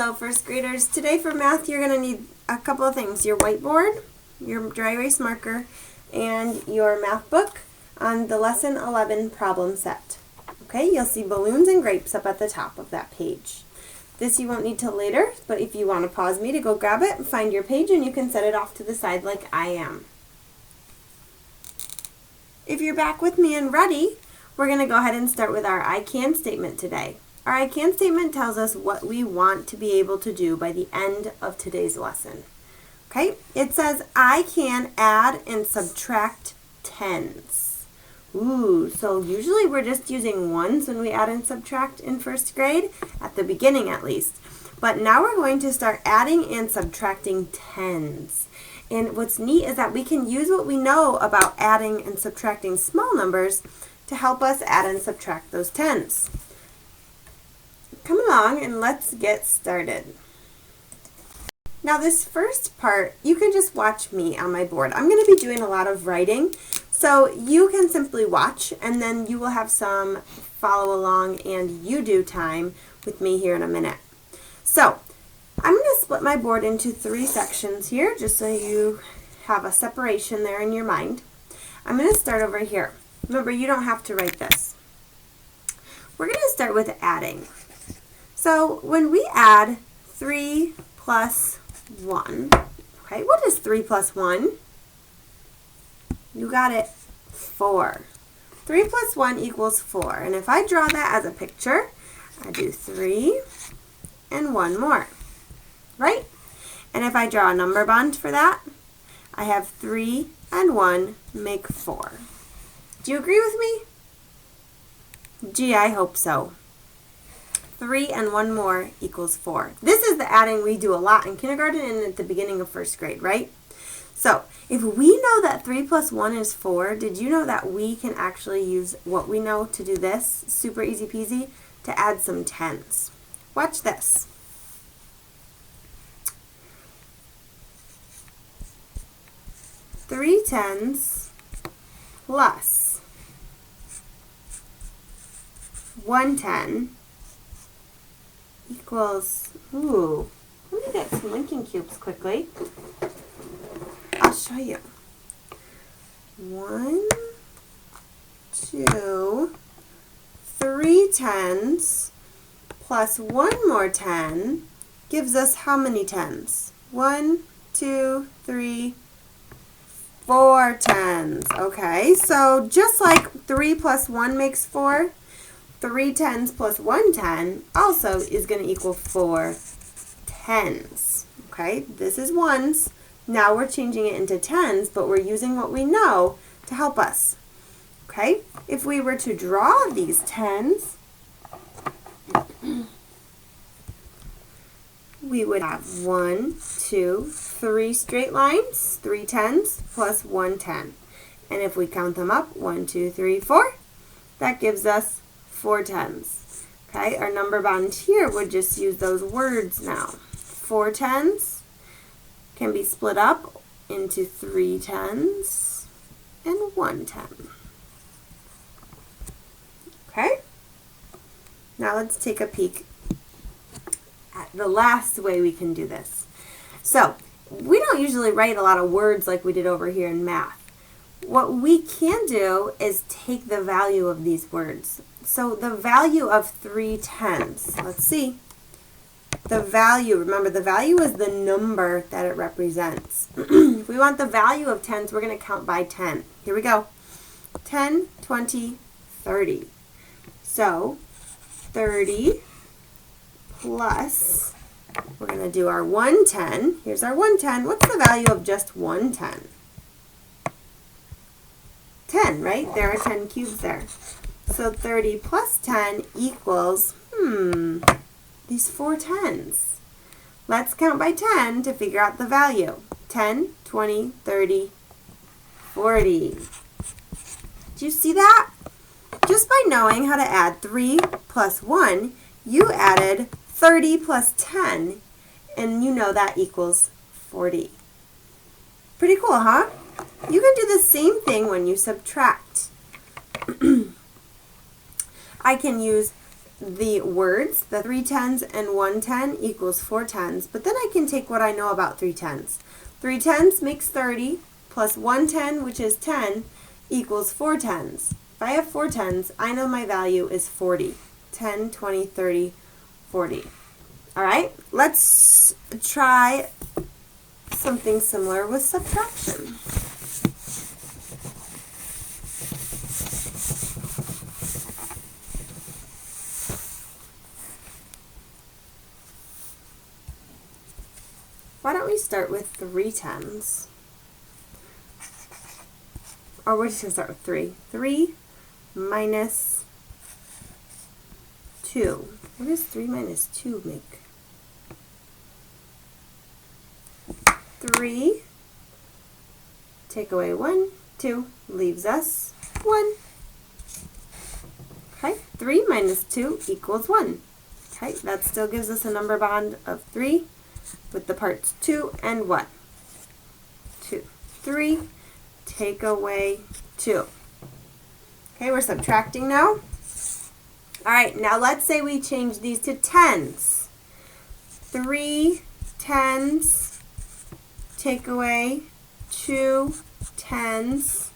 Hello, first graders. Today for math, you're going to need a couple of things. Your whiteboard, your dry erase marker, and your math book on the Lesson 11 problem set. Okay, you'll see balloons and grapes up at the top of that page. This you won't need till later, but if you want to pause me to go grab it, find your page and you can set it off to the side like I am. If you're back with me and ready, we're going to go ahead and start with our Icam statement today. Our Icam statement tells us what we want to be able to do by the end of today's lesson. Okay, it says I can add and subtract tens. Ooh, so usually we're just using ones when we add and subtract in first grade, at the beginning at least. But now we're going to start adding and subtracting tens. And what's neat is that we can use what we know about adding and subtracting small numbers to help us add and subtract those tens. Come along and let's get started. Now this first part, you can just watch me on my board. I'm going to be doing a lot of writing, so you can simply watch and then you will have some follow along and you do time with me here in a minute. So I'm going to split my board into 3 sections here just so you have a separation there in your mind. I'm going to start over here. Remember, you don't have to write this. We're going to start with adding. So when we add 3 plus 1, okay, what is 3 plus 1? You got it, 4. 3 plus 1 equals 4. And if I draw that as a picture, I do 3 and 1 more, right? And if I draw a number bond for that, I have 3 and 1 make 4. Do you agree with me? Gee, I hope so. 3 and 1 more equals 4. This is the adding we do a lot in kindergarten and at the beginning of first grade, right? So if we know that 3 plus 1 is 4, did you know that we can actually use what we know to do this, super easy peasy, to add some tens? Watch this. Three tens plus 1 10 equals, ooh, let me get some linking cubes quickly. I'll show you. 1, 2, 3 tens plus 1 more 10 gives us how many tens? 1, 2, 3, 4 tens. Okay, so just like 3 plus 1 makes 4, 3 tens plus 1 10 also is going to equal 4 tens. Okay, this is ones. Now we're changing it into tens, but we're using what we know to help us. Okay, if we were to draw these tens, we would have 1, 2, 3 straight lines, 3 tens plus 1 10. And if we count them up, 1, 2, 3, 4, that gives us 4 tens. Okay, our number bond here would just use those words now. 4 tens can be split up into 3 tens and 1 10. Okay, now let's take a peek at the last way we can do this. So we don't usually write a lot of words like we did over here in math. What we can do is take the value of these words. So the value of 3 tens, let's see. The value, remember the value is the number that it represents. If we want the value of tens, we're going to count by 10. Here we go. 10, 20, 30. So 30 plus, we're going to do our 110. Here's our 110. What's the value of just 110? 10, right? There are 10 cubes there. So 30 plus 10 equals, these 4 tens. Let's count by 10 to figure out the value. 10, 20, 30, 40. Do you see that? Just by knowing how to add 3 plus 1, you added 30 plus 10, and you know that equals 40. Pretty cool, huh? You can do the same thing when you subtract. I can use the words, the 3 tens and 1 10 equals 4 tens, but then I can take what I know about 3 tens. 3 tens makes 30, plus 1 10, which is 10, equals 4 tens. If I have 4 tens, I know my value is 40. 10, 20, 30, 40. All right, let's try something similar with subtraction. Why don't we start with 3 tens? Or we're just going to start with 3. 3 minus 2. What does 3 minus 2 make? 3, take away 1, 2, leaves us 1. Okay, 3 minus 2 equals 1. Okay, that still gives us a number bond of 3 with the parts 2 and 1. 2, 3, take away 2. Okay, we're subtracting now. All right, now let's say we change these to tens. 3 tens, take away 2 tens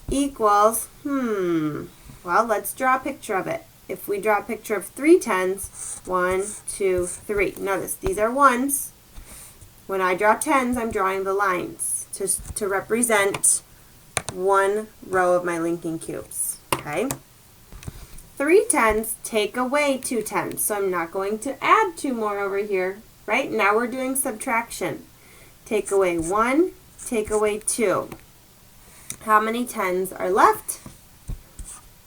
equals, well, let's draw a picture of it. If we draw a picture of 3 tens, 1, 2, 3. Notice these are ones. When I draw tens, I'm drawing the lines to represent one row of my linking cubes. Okay? 3 tens take away 2 tens, so I'm not going to add 2 more over here. Right? Now we're doing subtraction. Take away 1, take away 2. How many tens are left?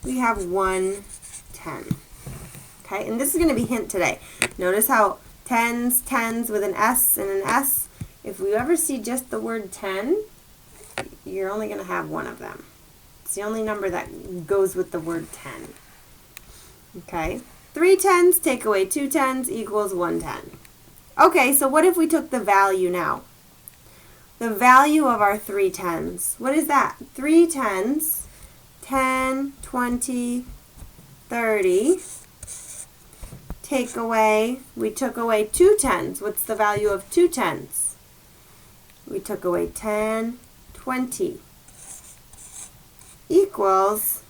We have 1 10. Okay, and this is going to be hint today. Notice how tens with an S and an S, if we ever see just the word 10, you're only going to have one of them. It's the only number that goes with the word 10. Okay, 3 tens take away 2 tens equals 1 10. Okay, so what if we took the value now? The value of our 3 tens. What is that? 3 tens, 10, 20, 30. Take away, we took away 2 tens. What's the value of 2 tens? We took away 10, 20. Equals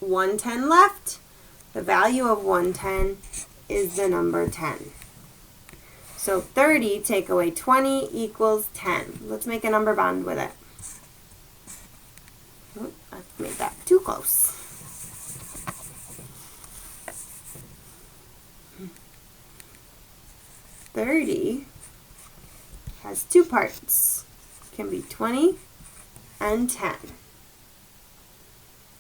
1 10 left. The value of 1 10 is the number 10. So 30 take away 20 equals 10. Let's make a number bond with it. Oh, I've made that too close. $30 has 2 parts. It can be 20 and 10.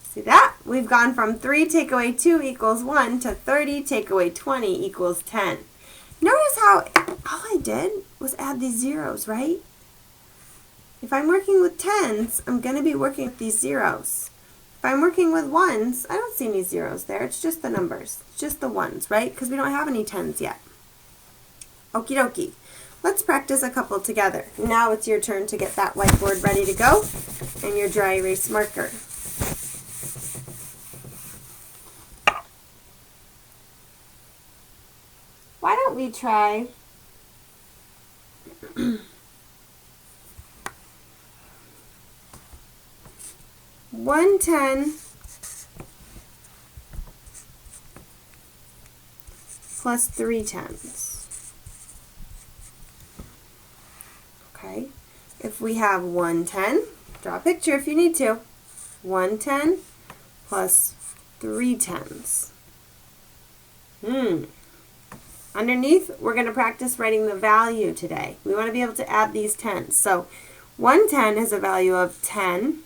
See that? We've gone from 3 take away 2 equals 1 to 30 take away 20 equals 10. Notice how all I did was add these zeros, right? If I'm working with tens, I'm going to be working with these zeros. If I'm working with ones, I don't see any zeros there. It's just the numbers. It's just the ones, right? Because we don't have any tens yet. Okie dokie. Let's practice a couple together. Now it's your turn to get that whiteboard ready to go and your dry erase marker. Why don't we try 110 plus 3 tens. Okay, if we have 110, draw a picture if you need to. 110 plus 3 tens. Underneath, we're going to practice writing the value today. We want to be able to add these tens. So 110 has a value of 10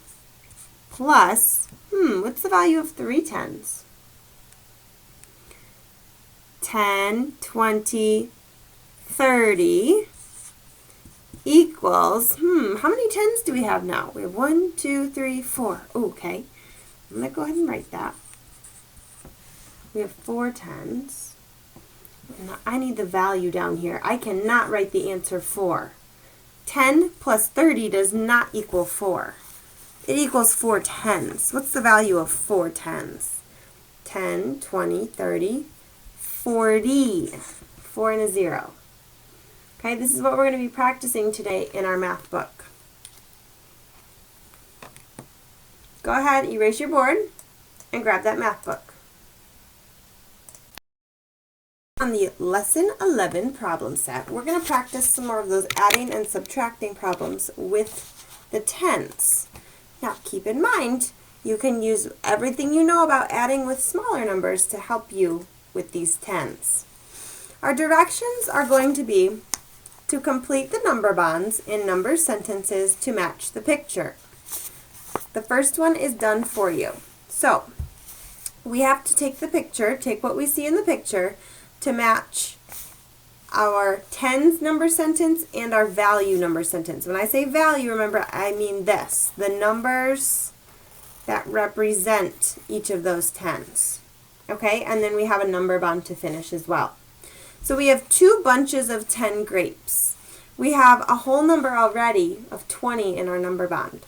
plus, what's the value of 3 tens? 10, 20, 30 equals, how many tens do we have now? We have 1, 2, 3, 4. Okay, I'm going to go ahead and write that. We have 4 tens. Now I need the value down here. I cannot write the answer 4. 10 plus 30 does not equal 4. It equals 4 tens. What's the value of 4 tens? 10, 20, 30, 40. 4 and a 0. Okay, this is what we're going to be practicing today in our math book. Go ahead, erase your board, and grab that math book. On the Lesson 11 problem set, we're going to practice some more of those adding and subtracting problems with the tens. Now, keep in mind, you can use everything you know about adding with smaller numbers to help you with these tens. Our directions are going to be to complete the number bonds in number sentences to match the picture. The first one is done for you. So, we have to take the picture, take what we see in the picture, to match our tens number sentence and our value number sentence. When I say value, remember, I mean this, the numbers that represent each of those tens. Okay, and then we have a number bond to finish as well. So we have 2 bunches of 10 grapes. We have a whole number already of 20 in our number bond.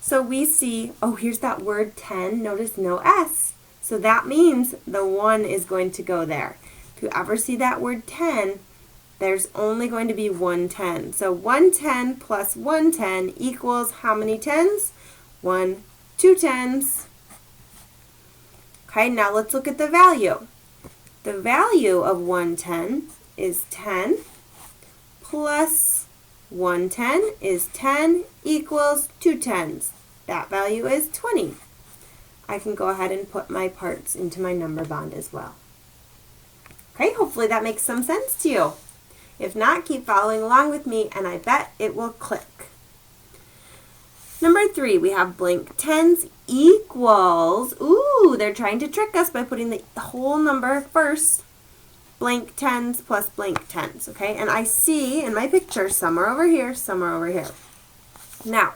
So we see, oh, here's that word 10, notice no S. So that means the 1 is going to go there. If you ever see that word 10, there's only going to be one 10. So 110 plus 110 equals how many tens? 1, 2 tens. Okay, now let's look at the value. The value of 110 is 10 plus 110 is 10 equals 2 tens. That value is 20. I can go ahead and put my parts into my number bond as well. Okay, hopefully that makes some sense to you. If not, keep following along with me and I bet it will click. Number 3, we have blank tens equals, ooh, they're trying to trick us by putting the whole number first. Blank tens plus blank tens, okay? And I see in my picture somewhere over here, somewhere over here. Now,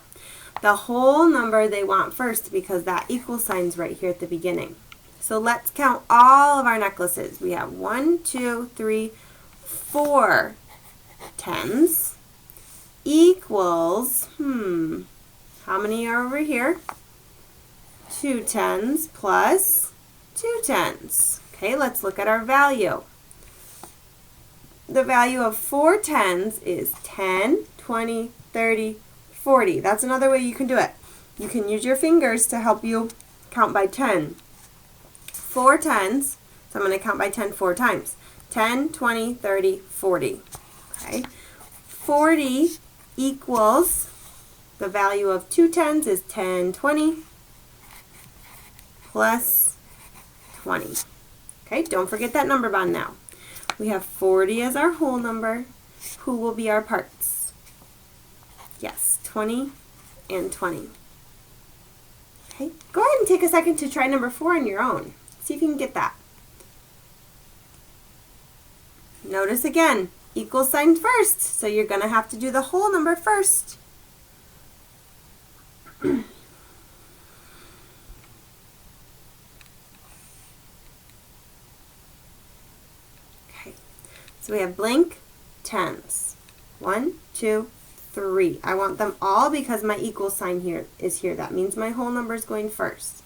the whole number they want first because that equal sign's right here at the beginning. So let's count all of our necklaces. We have 1, 2, 3, 4 tens equals, how many are over here? 2 tens plus 2 tens. Okay, let's look at our value. The value of 4 tens is 10, 20, 30, 40. That's another way you can do it. You can use your fingers to help you count by 10. 4 tens, so I'm going to count by 10 4 times. 10, 20, 30, 40. Okay, 40 equals, the value of 2 tens is 10, 20 plus 20. Okay, don't forget that number bond now. We have 40 as our whole number. Who will be our parts? Yes, 20 and 20. Okay, go ahead and take a second to try number 4 on your own. See if you can get that. Notice again, equal sign first, so you're going to have to do the whole number first. Okay, so we have blank tens. 1, 2, 3. I want them all because my equal sign here is here. That means my whole number is going first.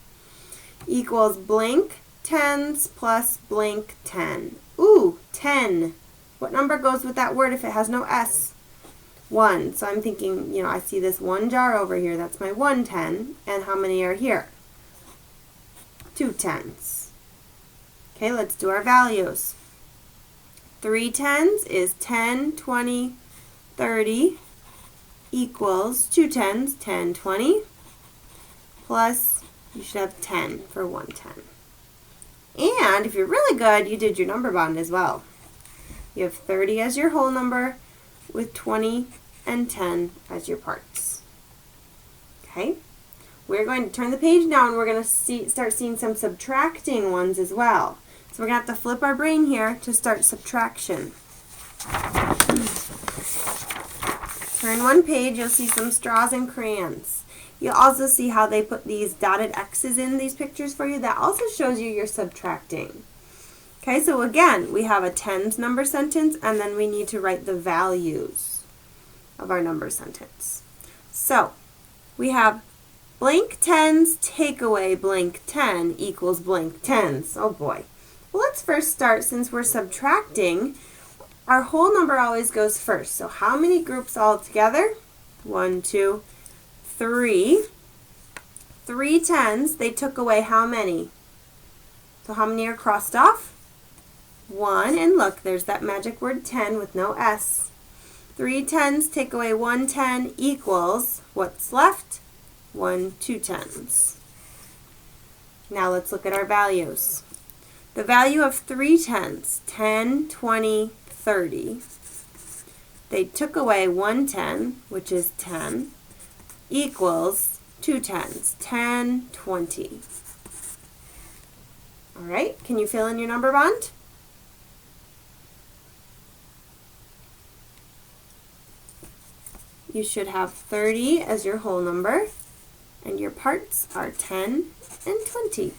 Equals blank tens plus blank 10. Ooh, 10. What number goes with that word if it has no S? 1. So I'm thinking, I see this one jar over here. That's my 110. And how many are here? 2 tens. Okay, let's do our values. 3 tens is 10, 20, 30 equals 2 tens, 10, 20, plus you should have 10 for 110. And if you're really good, you did your number bond as well. You have 30 as your whole number with 20 and 10 as your parts. Okay, we're going to turn the page now and we're going to start seeing some subtracting ones as well. So we're going to have to flip our brain here to start subtraction. Turn one page, you'll see some straws and crayons. You'll also see how they put these dotted X's in these pictures for you. That also shows you you're subtracting. Okay, so again, we have a tens number sentence, and then we need to write the values of our number sentence. So we have Blank tens take away blank 10 equals blank tens. Oh boy. Well, let's first start, since we're subtracting, our whole number always goes first. So how many groups all together? 1, 2, 3. 3 tens, they took away how many? So how many are crossed off? 1, and look, there's that magic word 10 with no S. 3 tens take away 1 10 equals, what's left? 1 2 tens. Now let's look at our values. The value of 3 tens, 10, 20, 30. They took away 1 10, which is 10, equals 2 tens, 10, 20. All right, can you fill in your number bond? You should have 30 as your whole number, and your parts are 10 and 20.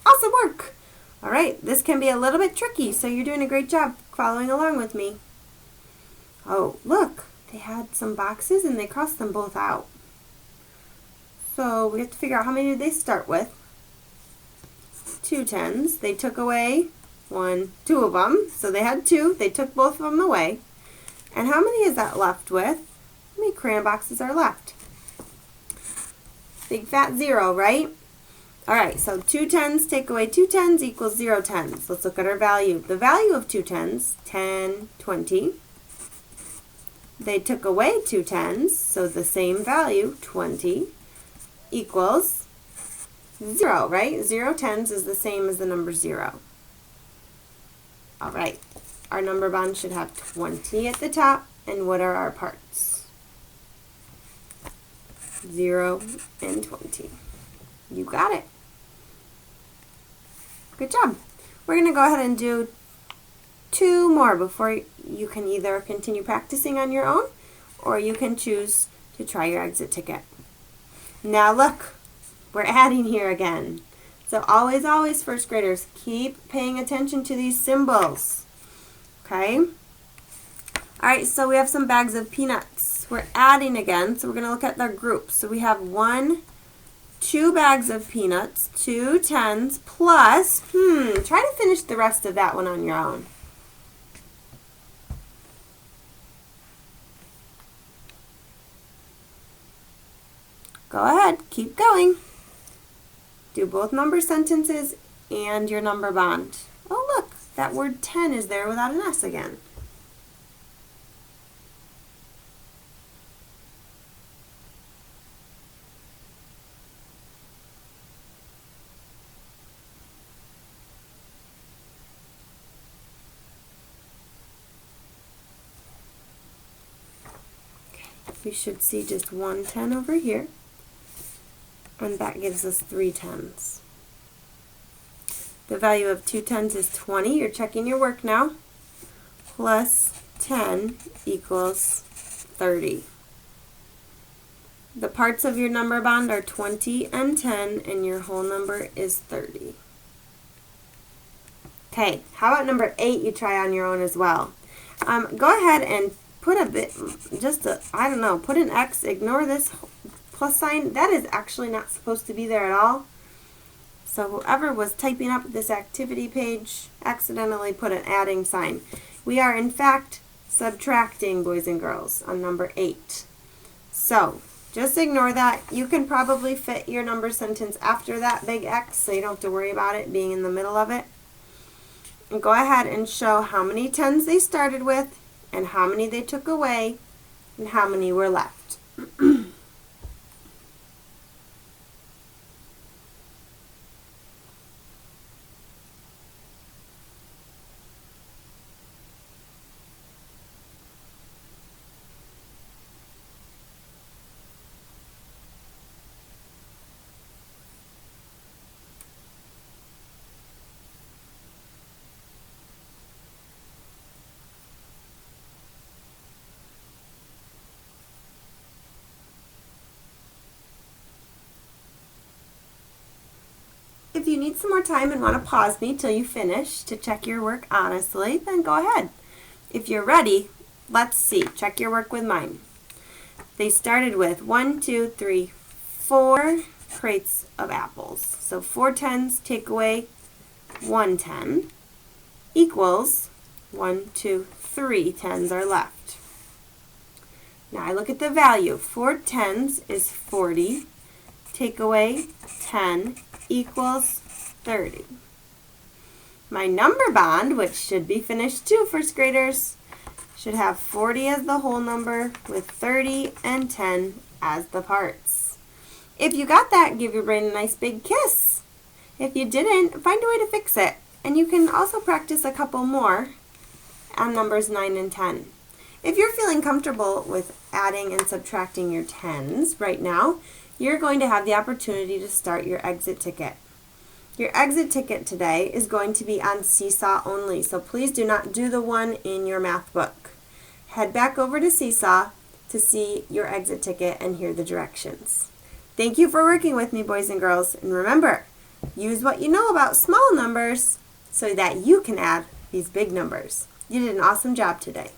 Awesome work! All right, this can be a little bit tricky, so you're doing a great job following along with me. Oh, look, they had some boxes and they crossed them both out. So we have to figure out how many did they start with. 2 tens. They took away 2 of them, so they had 2. They took both of them away. And how many is that left with? How many crayon boxes are left? Big fat 0, right? All right, so 2 tens take away 2 tens equals 0 tens. Let's look at our value. The value of 2 tens, 10, 20. They took away 2 tens, so the same value, 20, equals 0, right? 0 tens is the same as the number 0. All right, our number bond should have 20 at the top, and what are our parts? 0 and 20. You got it. Good job. We're going to go ahead and do 2 more before you can either continue practicing on your own, or you can choose to try your exit ticket. Now look, we're adding here again. So always, always, first graders, keep paying attention to these symbols. Okay? All right, so we have some bags of peanuts. We're adding again, so we're going to look at their groups. So we have 2 bags of peanuts, 2 tens, plus, try to finish the rest of that one on your own. Go ahead, keep going. Do both number sentences and your number bond. Oh look, that word 10 is there without an S again. We should see just 1 10 over here, and that gives us 3 tens. The value of 2 tens is 20. You're checking your work now. Plus 10 equals 30. The parts of your number bond are 20 and 10, and your whole number is 30. Okay, how about number 8 you try on your own as well? Go ahead and put a bit, put an X, ignore this plus sign. That is actually not supposed to be there at all. So whoever was typing up this activity page accidentally put an adding sign. We are in fact subtracting, boys and girls, on number 8. So just ignore that. You can probably fit your number sentence after that big X, so you don't have to worry about it being in the middle of it. And go ahead and show how many tens they started with, and how many they took away, and how many were left. If you need some more time and want to pause me till you finish to check your work honestly, then go ahead. If you're ready, let's see. Check your work with mine. They started with 1, 2, 3, 4 crates of apples. So 4 10s take away 1 10 equals 1, 2, 3 10s are left. Now I look at the value. 4 10s is 40. Take away 10 equals 30. My number bond, which should be finished too, first graders, should have 40 as the whole number with 30 and 10 as the parts. If you got that, give your brain a nice big kiss. If you didn't, find a way to fix it. And you can also practice a couple more on numbers 9 and 10. If you're feeling comfortable with adding and subtracting your 10s right now, you're going to have the opportunity to start your exit ticket. Your exit ticket today is going to be on Seesaw only, so please do not do the one in your math book. Head back over to Seesaw to see your exit ticket and hear the directions. Thank you for working with me, boys and girls, and remember, use what you know about small numbers so that you can add these big numbers. You did an awesome job today.